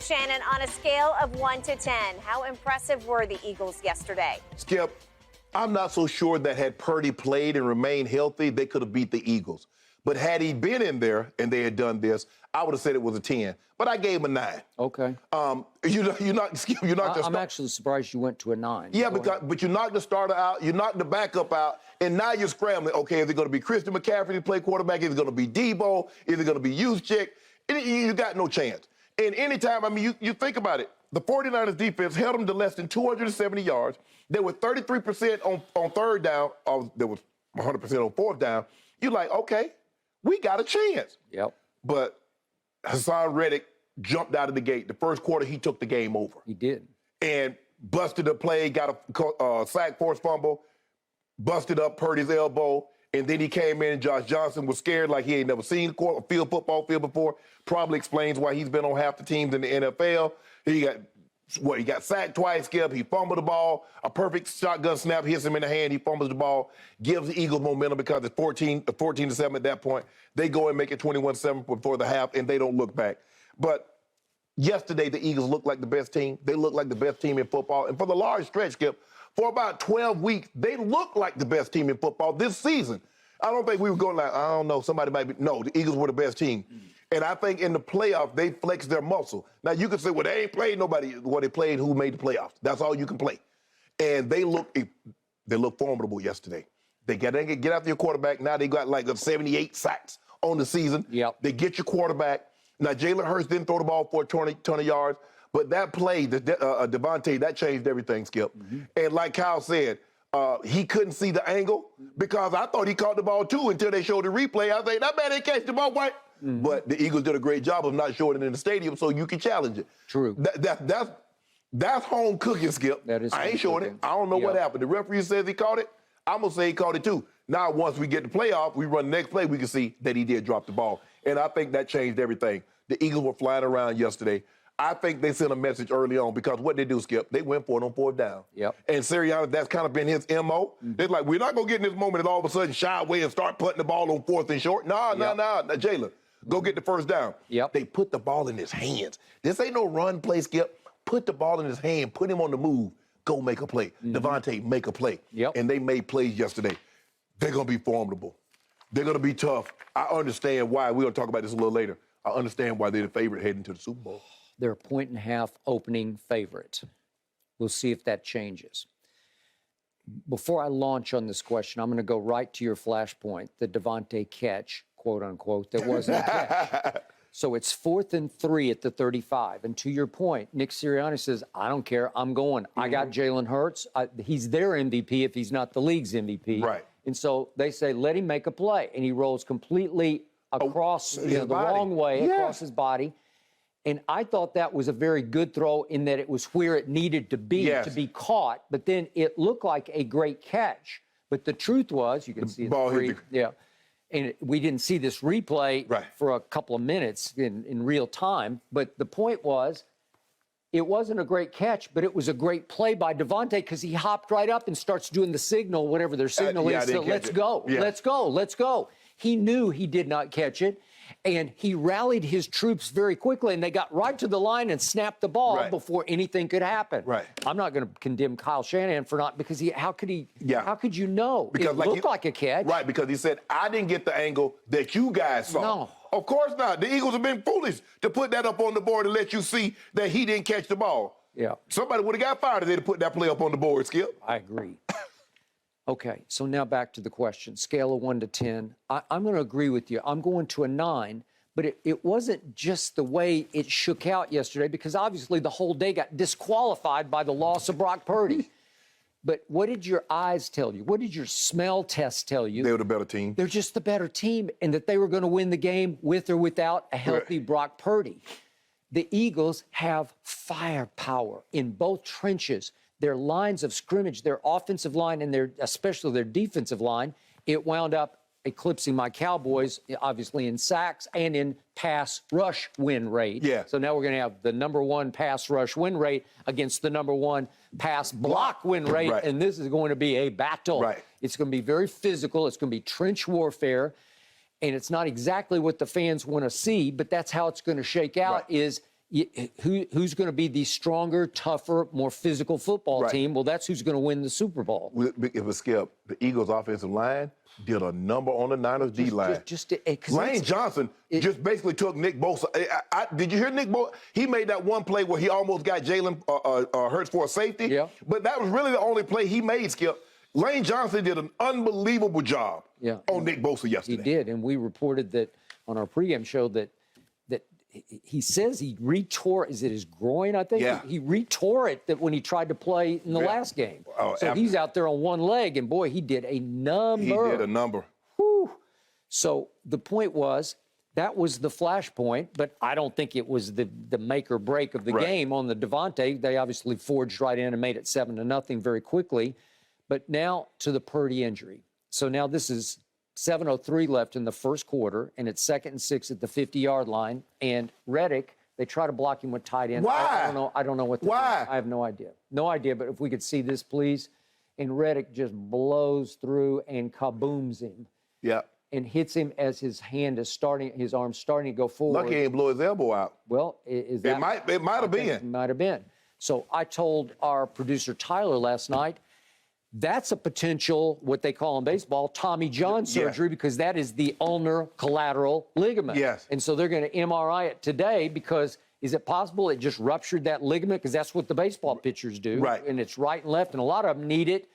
Shannon, on a scale of 1 to 10, how impressive were the Eagles yesterday? Skip, I'm not so sure that had Purdy played and remained healthy, they could have beat the Eagles. But had he been in there and they had done this, I would have said it was a 10. But I gave him a 9. Okay. I'm actually surprised you went to a 9. Yeah, but you knocked the starter out, you knocked the backup out, and now you're scrambling. Okay, is it going to be Christian McCaffrey to play quarterback? Is it going to be Debo? Is it going to be Juszczyk? You got no chance. And anytime, you think about it. The 49ers defense held them to less than 270 yards. They were 33% on third down. There was 100% on fourth down. You're like, okay, we got a chance. Yep. But Hassan Reddick jumped out of the gate. The first quarter, he took the game over. He did. And busted a play, got a sack, forced fumble, busted up Purdy's elbow, and then he came in and Josh Johnson was scared like he ain't never seen a football field before. Probably explains why he's been on half the teams in the NFL. He got sacked twice, Skip. He fumbled the ball. A perfect shotgun snap hits him in the hand. He fumbles the ball, gives the Eagles momentum because it's 14-7 at that point. They go and make it 21-7 before the half, and they don't look back. But yesterday, the Eagles looked like the best team. They looked like the best team in football. And for the large stretch, Skip, for about 12 weeks, they looked like the best team in football this season. I don't think we were going like, I don't know, somebody might be. No, the Eagles were the best team. And I think in the playoffs, they flexed their muscle. Now, you can say, well, they ain't played nobody. Well, they played who made the playoffs. That's all you can play. And they look formidable yesterday. They get after your quarterback. Now they got like 78 sacks on the season. Yep. They get your quarterback. Now, Jalen Hurts didn't throw the ball for a ton of yards, but that play, Devonta, that changed everything, Skip. Mm-hmm. And like Kyle said, he couldn't see the angle because I thought he caught the ball too until they showed the replay. I think, that man didn't catch the ball, right? Mm-hmm. But the Eagles did a great job of not showing it in the stadium so you can challenge it. True. That's home cooking, Skip. That is. I ain't showing it. I don't know what happened. The referee says he caught it. I'm going to say he caught it too. Now, once we get the playoff, we run the next play, we can see that he did drop the ball. And I think that changed everything. The Eagles were flying around yesterday. I think they sent a message early on because what they do, Skip, they went for it on fourth down. Yep. And Sirianni, that's kind of been his MO. Mm-hmm. They're like, we're not going to get in this moment and all of a sudden shy away and start putting the ball on fourth and short. No, Jalen, go get the first down. Yep. They put the ball in his hands. This ain't no run play, Skip. Put the ball in his hand, put him on the move, go make a play. Mm-hmm. Devonta, make a play. Yep. And they made plays yesterday. They're going to be formidable. They're going to be tough. I understand why. We're going to talk about this a little later. I understand why they're the favorite heading to the Super Bowl. They're a 1.5 opening favorite. We'll see if that changes. Before I launch on this question, I'm going to go right to your flashpoint, the Devonta catch, quote unquote, that wasn't a catch. So it's 4th and 3 at the 35. And to your point, Nick Sirianni says, I don't care, I'm going. Mm-hmm. I got Jalen Hurts. He's their MVP if he's not the league's MVP. Right. And so they say, let him make a play. And he rolls completely across the wrong way, across his body. And I thought that was a very good throw in that it was where it needed to be caught. But then it looked like a great catch. But the truth was, you can see ball and we didn't see this replay for a couple of minutes in real time. But the point was, it wasn't a great catch, but it was a great play by Devonta because he hopped right up and starts doing the signal, whatever their signal is. So let's go, let's go, let's go. He knew he did not catch it, and he rallied his troops very quickly, and they got right to the line and snapped the ball before anything could happen. Right. I'm not going to condemn Kyle Shanahan for not, because how could you know? Because it looked like a catch. Right, because he said, I didn't get the angle that you guys saw. No. Of course not. The Eagles have been foolish to put that up on the board and let you see that he didn't catch the ball. Yeah. Somebody would have got fired if they'd put that play up on the board, Skip. I agree. Okay, so now back to the question. Scale of 1 to 10. I'm going to agree with you. I'm going to a 9, but it wasn't just the way it shook out yesterday, because obviously the whole day got disqualified by the loss of Brock Purdy. But what did your eyes tell you? What did your smell test tell you? They were the better team. They're just the better team, and that they were going to win the game with or without a healthy Brock Purdy. The Eagles have firepower in both trenches. Their lines of scrimmage, their offensive line, and especially their defensive line, it wound up eclipsing my Cowboys, obviously in sacks and in pass rush win rate. Yeah. So now we're going to have the #1 pass rush win rate against the #1 pass block win rate, and this is going to be a battle. Right. It's going to be very physical. It's going to be trench warfare, and it's not exactly what the fans want to see, but that's how it's going to shake out. Is who's going to be the stronger, tougher, more physical football team? Well, that's who's going to win the Super Bowl. If it's Skip, the Eagles' offensive line did a number on the Niners' D-line. Lane Johnson just basically took Nick Bosa. Did you hear Nick Bosa? He made that one play where he almost got Jalen Hurts for a safety. Yeah. But that was really the only play he made, Skip. Lane Johnson did an unbelievable job on Nick Bosa yesterday. He did, and we reported that on our pregame show that he says he retore, is it his groin, I think? Yeah. He retore it when he tried to play in the last game. So he's out there on one leg, and boy, he did a number. He did a number. Whew. So the point was, that was the flashpoint, but I don't think it was the make or break of the game on the Devonta. They obviously forged right in and made it 7-0 very quickly. But now to the Purdy injury. So now this is 7:03 left in the first quarter, and it's 2nd and 6 at the 50-yard line. And Reddick, they try to block him with tight end. Why? I don't know what. Why? I have no idea. No idea. But if we could see this, please. And Reddick just blows through and kabooms him. Yeah. And hits him as his arm's starting to go forward. Lucky he ain't blow his elbow out. Well, is that? It might have been. It might have been. So I told our producer Tyler last night, that's a potential, what they call in baseball, Tommy John surgery, because that is the ulnar collateral ligament. Yes. And so they're going to MRI it today because is it possible it just ruptured that ligament? Because that's what the baseball pitchers do. Right. And it's right and left, and a lot of them need it.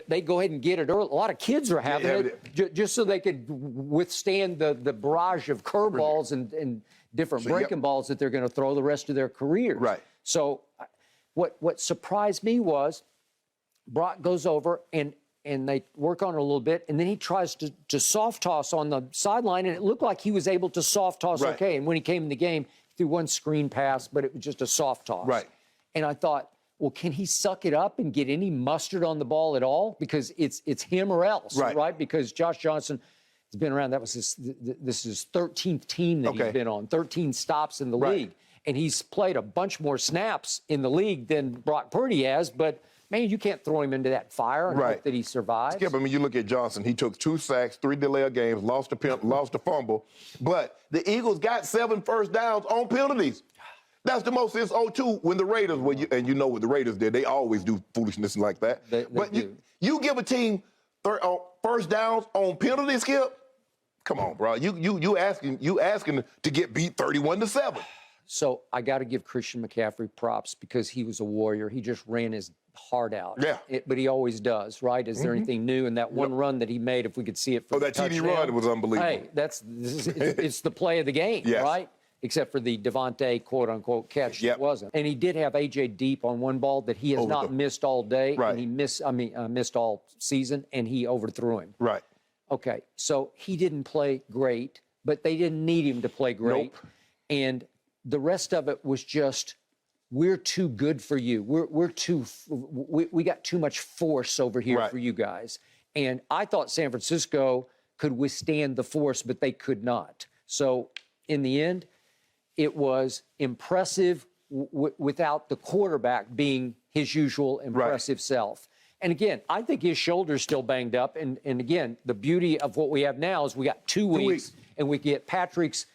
They go ahead and get it early. A lot of kids are having it just so they could withstand the barrage of curveballs and different breaking balls that they're going to throw the rest of their careers. Right. So what surprised me was Brock goes over and they work on it a little bit, and then he tries to soft toss on the sideline, and it looked like he was able to soft toss okay. And when he came in the game, he threw one screen pass, but it was just a soft toss. Right. And I thought, well, can he suck it up and get any mustard on the ball at all? Because it's him or else, right? Because Josh Johnson has been around. That was this is his 13th team that he's been on, 13 stops in the league. And he's played a bunch more snaps in the league than Brock Purdy has, but man, you can't throw him into that fire and hope that he survives. Skip, I mean, you look at Johnson. He took 2 sacks, 3 delay of games, lost a fumble. But the Eagles got 7 first downs on penalties. That's the most since 2002 when the Raiders were, and you know what the Raiders did. They always do foolishness like that. But you give a team first downs on penalties, Skip? Come on, bro. You asking to get beat 31-7. So I got to give Christian McCaffrey props because he was a warrior. He just ran his heart out. Yeah. But he always does, right? Is there anything new in that one run that he made? If we could see it for that TD run was unbelievable. Hey, it's the play of the game, right? Except for the Devonta quote-unquote catch that wasn't. And he did have A.J. Deep on one ball that he has not missed all day. Right. And he missed all season, and he overthrew him. Right. Okay, so he didn't play great, but they didn't need him to play great. Nope. And the rest of it was just, we're too good for you. We got too much force over here for you guys. And I thought San Francisco could withstand the force, but they could not. So in the end, it was impressive without the quarterback being his usual impressive self. And again, I think his shoulder's still banged up. And again, the beauty of what we have now is we got 2 weeks, and we get Patrick's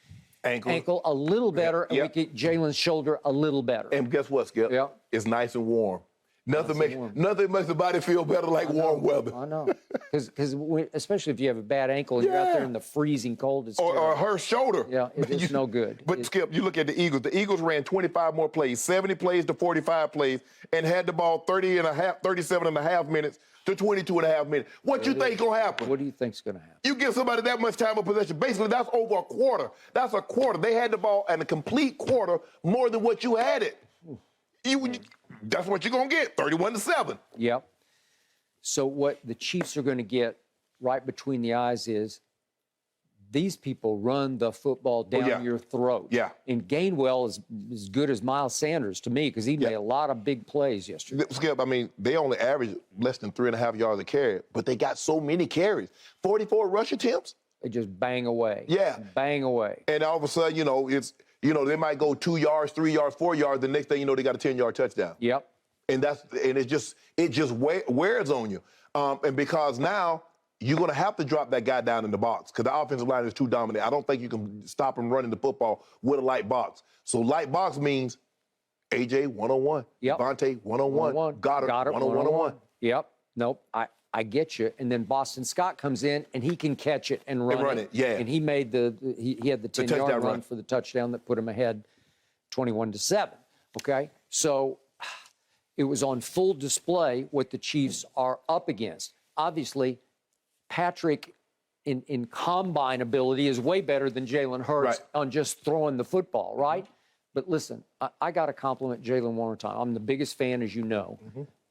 ankle a little better, and we get Jalen's shoulder a little better. And guess what, Skip? It's nice and warm. Nothing makes the body feel better like warm weather. I know. Because especially if you have a bad ankle and you're out there in the freezing cold. It's or her shoulder. Yeah, it's no good. But, Skip, you look at the Eagles. The Eagles ran 25 more plays, 70 plays to 45 plays, and had the ball 37 and a half minutes to 22 and a half minutes. What you think going to happen? What do you think's going to happen? You give somebody that much time of possession. Basically, that's over a quarter. That's a quarter. They had the ball and a complete quarter more than what you had it. That's what you're going to get, 31-7. Yep. So what the Chiefs are going to get right between the eyes is these people run the football down your throat. Yeah. And Gainwell is as good as Miles Sanders to me because he made a lot of big plays yesterday. Skip, I mean, they only average less than 3.5 yards a carry, but they got so many carries. 44 rush attempts. They just bang away. Yeah. Bang away. And all of a sudden, they might go 2 yards, 3 yards, 4 yards. The next thing you know, they got a 10-yard touchdown. Yep. And it just wears on you. And because now you're going to have to drop that guy down in the box because the offensive line is too dominant. I don't think you can stop him running the football with a light box. So light box means AJ one-on-one, Yep. Devontae one-on-one, Goddard one-on-one. Yep. Nope. I get you. And then Boston Scott comes in and he can catch it and run it. Yeah. And he made he had the 10-yard run for the touchdown that put him ahead 21-7. Okay. So it was on full display what the Chiefs are up against. Obviously, Patrick in combine ability is way better than Jalen Hurts on just throwing the football, right? But listen, I got to compliment Jalen one more time. I'm the biggest fan, as you know.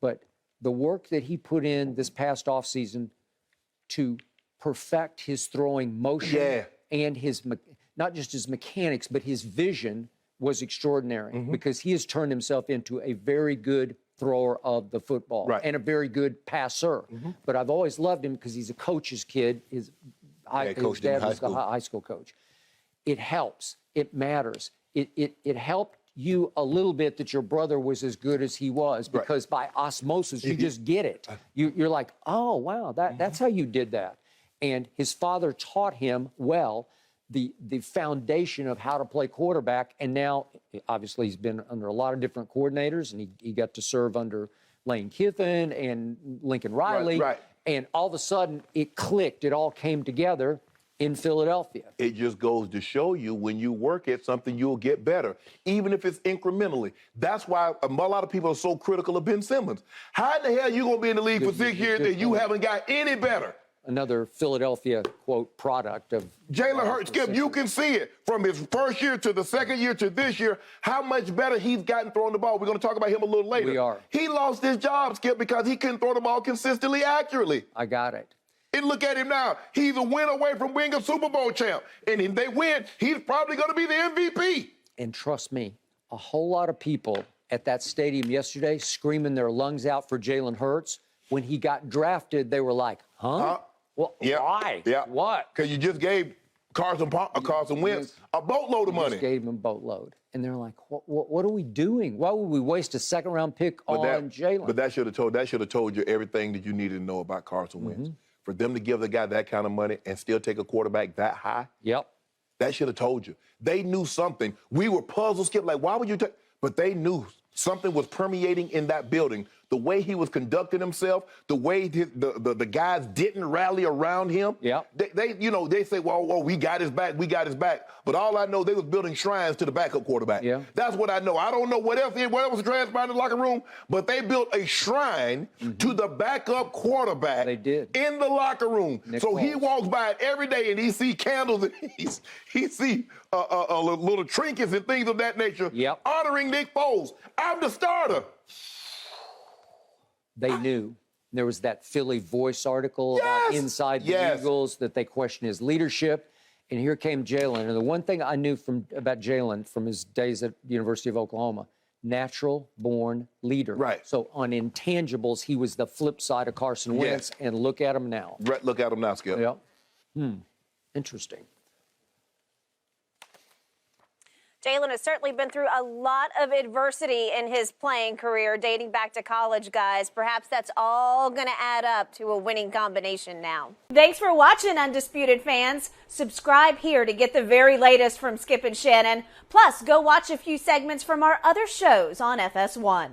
But the work that he put in this past offseason to perfect his throwing motion and his, not just his mechanics, but his vision was extraordinary because he has turned himself into a very good thrower of the football and a very good passer. But I've always loved him because he's a coach's kid. His dad was a high school coach. It helps. It matters. It helped you a little bit that your brother was as good as he was because by osmosis, you just get it. You're like, oh, wow, that's how you did that. And his father taught him well the foundation of how to play quarterback. And now, obviously, he's been under a lot of different coordinators, and he got to serve under Lane Kiffin and Lincoln Riley. And all of a sudden, it clicked. It all came together in Philadelphia. It just goes to show you when you work at something, you'll get better, even if it's incrementally. That's why a lot of people are so critical of Ben Simmons. How in the hell are you going to be in the league for 6 years and you haven't got any better? Another Philadelphia, quote, product of Jalen Hurts. Skip, you can see it from his first year to the second year to this year, how much better he's gotten throwing the ball. We're going to talk about him a little later. We are. He lost his job, Skip, because he couldn't throw the ball consistently accurately. I got it. And look at him now. He's a win away from being a Super Bowl champ. And if they win, he's probably going to be the MVP. And trust me, a whole lot of people at that stadium yesterday screaming their lungs out for Jalen Hurts. When he got drafted, they were like, huh? Well, why? What? Because you just gave Carson Wentz a boatload of money. Just gave him a boatload. And they're like, what are we doing? Why would we waste a second-round pick on Jalen? But that should have told you everything that you needed to know about Carson Wentz. For them to give the guy that kind of money and still take a quarterback that high, that should have told you. They knew something. We were puzzled, Skip, like, why would you take? But they knew something was permeating in that building. The way he was conducting himself, the way the guys didn't rally around him. They say, well, we got his back, But all I know, they was building shrines to the backup quarterback. That's what I know. I don't know what else was transpiring in the locker room, but they built a shrine to the backup quarterback. They did. In the locker room. He walks by it every day and he see candles and he see little trinkets and things of that nature honoring Nick Foles. I'm the starter. They knew. There was that Philly Voice article inside the Eagles that they questioned his leadership. And here came Jalen. And the one thing I knew about Jalen from his days at the University of Oklahoma, natural-born leader. So on intangibles, he was the flip side of Carson Wentz. And look at him now. Look at him now, Skip. Interesting. Jalen has certainly been through a lot of adversity in his playing career, dating back to college, guys. Perhaps that's all going to add up to a winning combination now. Thanks for watching, Undisputed fans. Subscribe here to get the very latest from Skip and Shannon. Plus, go watch a few segments from our other shows on FS1.